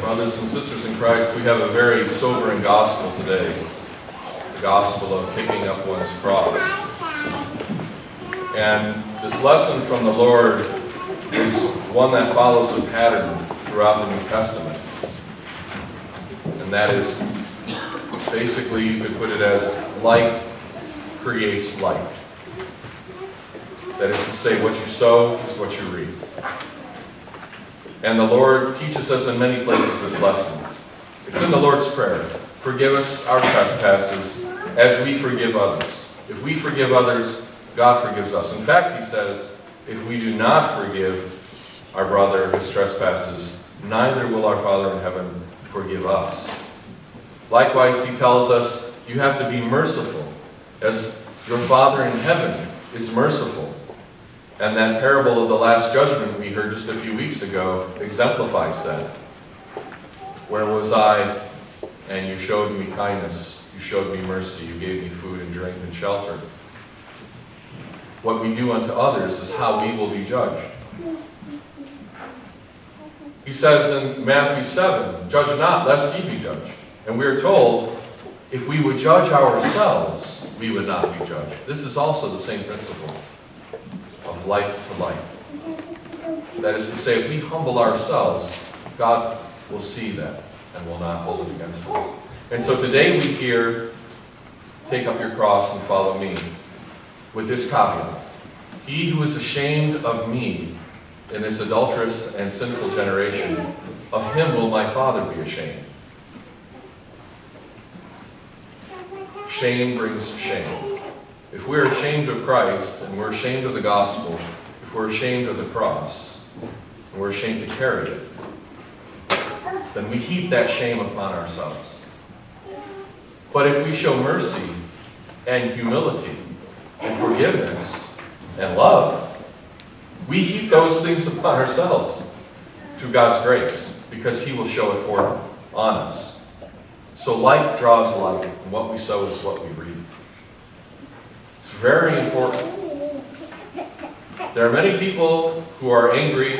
Brothers and sisters in Christ, we have a very sobering gospel today. The gospel of taking up one's cross. And this lesson from the Lord is one that follows a pattern throughout the New Testament. And that is, basically, you could put it as, like creates like. That is to say, what you sow is what you reap. And the Lord teaches us in many places this lesson. It's in the Lord's Prayer. Forgive us our trespasses as we forgive others. If we forgive others, God forgives us. In fact, he says, if we do not forgive our brother his trespasses, neither will our Father in heaven forgive us. Likewise, he tells us, you have to be merciful, as your Father in heaven is merciful. And that parable of the Last Judgment we heard just a few weeks ago exemplifies that. Where was I, and you showed me kindness, you showed me mercy, you gave me food and drink and shelter. What we do unto others is how we will be judged. He says in Matthew 7, judge not, lest ye be judged. And we are told, if we would judge ourselves, we would not be judged. This is also the same principle of like to like. That is to say, if we humble ourselves, God will see that and will not hold it against us. And so today we hear, take up your cross and follow me, with this caveat. He who is ashamed of me in this adulterous and sinful generation, of him will my Father be ashamed. Shame brings shame. If we're ashamed of Christ, and we're ashamed of the gospel, if we're ashamed of the cross, and we're ashamed to carry it, then we heap that shame upon ourselves. But if we show mercy and humility and forgiveness and love, we heap those things upon ourselves through God's grace, because he will show it forth on us. So like draws like, and what we sow is what we reap. It's very important. There are many people who are angry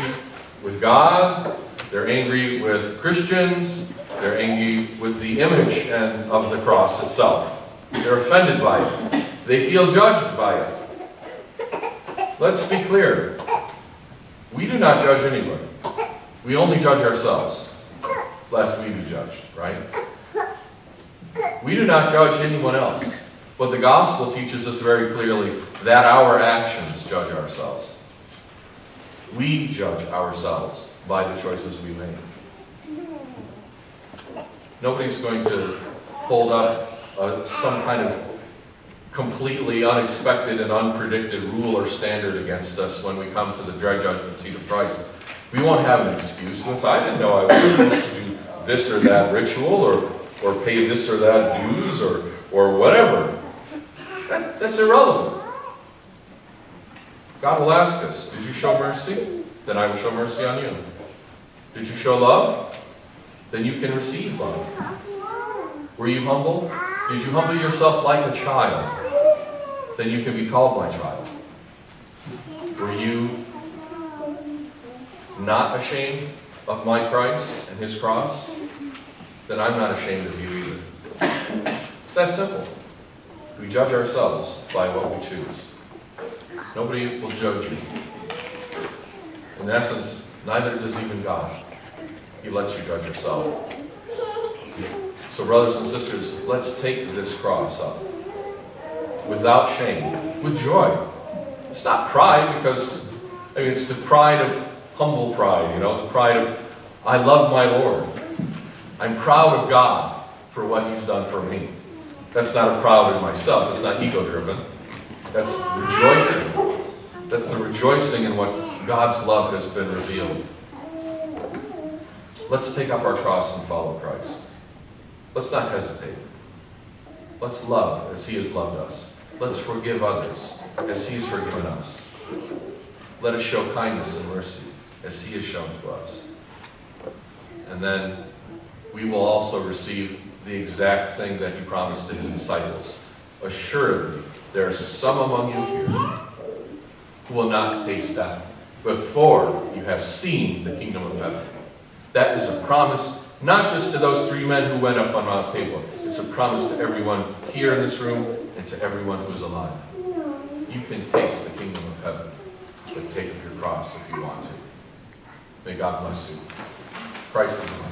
with God, they're angry with Christians, they're angry with the image and of the cross itself. They're offended by it. They feel judged by it. Let's be clear. We do not judge anybody. We only judge ourselves, lest we be judged, right? We do not judge anyone else. But the gospel teaches us very clearly that our actions judge ourselves. We judge ourselves by the choices we make. Nobody's going to hold up some kind of completely unexpected and unpredicted rule or standard against us when we come to the dread judgment seat of Christ. We won't have an excuse. I didn't know I was supposed to do this or that ritual or pay this or that dues or whatever. That's irrelevant. God will ask us, did you show mercy? Then I will show mercy on you. Did you show love? Then you can receive love. Were you humble? Did you humble yourself like a child? Then you can be called my child. Were you not ashamed of my Christ and his cross? Then I'm not ashamed of you either. It's that simple. We judge ourselves by what we choose. Nobody will judge you. In essence, neither does even God. He lets you judge yourself. So brothers and sisters, let's take this cross up without shame, with joy. It's not pride, because it's the pride of humble pride, the pride of, I love my Lord. I'm proud of God for what he's done for me. That's not a proud in myself. It's not ego-driven. That's rejoicing. That's the rejoicing in what God's love has been revealed. Let's take up our cross and follow Christ. Let's not hesitate. Let's love as he has loved us. Let's forgive others as he has forgiven us. Let us show kindness and mercy as he has shown to us. And then we will also receive the exact thing that he promised to his disciples. Assuredly, there are some among you here who will not taste death before you have seen the kingdom of heaven. That is a promise Not just to those 3 men who went up on Mount Tabor. It's a promise to everyone here in this room and to everyone who is alive. You can taste the kingdom of heaven, but take up your cross if you want to. May God bless you. Christ is alive.